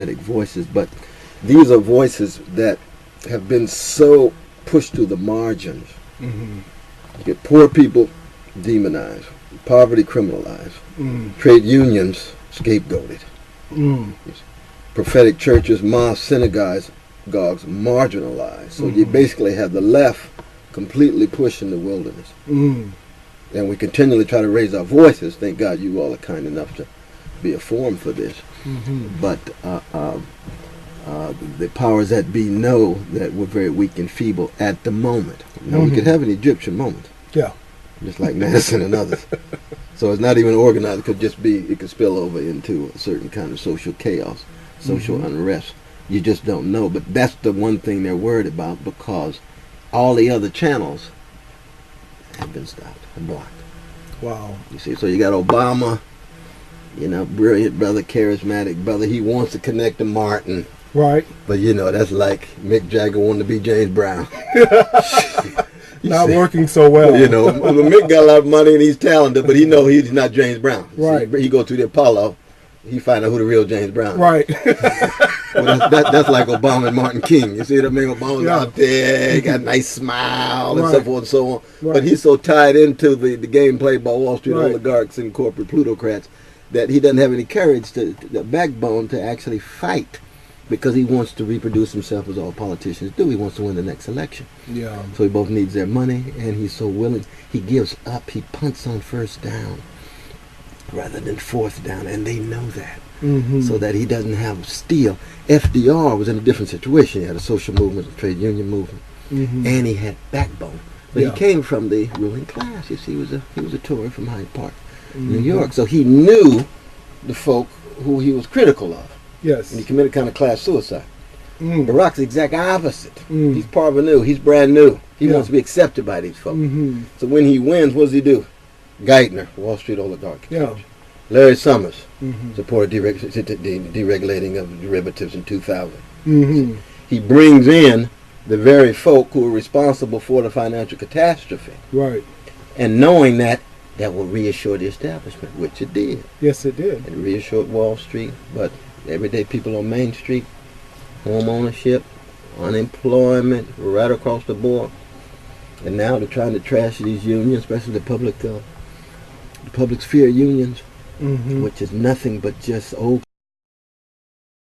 voices, but these are voices that have been so pushed to the margins. Mm-hmm. You get poor people demonized, poverty criminalized, trade unions scapegoated, prophetic churches, mosques, synagogues marginalized. So you basically have the left completely pushed in the wilderness. And we continually try to raise our voices. Thank God you all are kind enough to be a forum for this. But the powers that be know that we're very weak and feeble at the moment. Now, we could have an Egyptian moment. Yeah. Just like Madison and others. So it's not even organized. It could just be, it could spill over into a certain kind of social chaos, social unrest. You just don't know. But that's the one thing they're worried about, because all the other channels have been stopped and blocked. Wow. You see, so you got Obama, brilliant brother, charismatic brother. He wants to connect to Martin. Right. But that's like Mick Jagger wanting to be James Brown. Not working so well. Mick got a lot of money and he's talented, but he's not James Brown. Right. See, he go to the Apollo, he find out who the real James Brown is. Right. Well, that's like Obama and Martin King. You see what I mean? Obama's out there, he got a nice smile and so forth and so on. Right. But he's so tied into the game played by Wall Street oligarchs and corporate plutocrats that he doesn't have any courage, the backbone to actually fight, because he wants to reproduce himself as all politicians do. He wants to win the next election. Yeah. So he both needs their money, and he's so willing. He gives up. He punts on first down rather than fourth down, and they know that. So that he doesn't have steel. FDR was in a different situation. He had a social movement, a trade union movement, and he had backbone. But he came from the ruling class. You see, he was a Tory from Hyde Park, New York. So he knew the folk who he was critical of. Yes. And he committed kind of class suicide. Barack's the exact opposite. He's parvenu. He's brand new. He wants to be accepted by these folks. So when he wins, what does he do? Geithner, Wall Street oligarch. Yeah. Larry Summers supported deregulating of derivatives in 2000. He brings in the very folk who were responsible for the financial catastrophe. Right. And knowing that will reassure the establishment, which it did. Yes, it did. It reassured Wall Street, but everyday people on Main Street, home ownership, unemployment, right across the board. And now they're trying to trash these unions, especially the public sphere unions, which is nothing but just old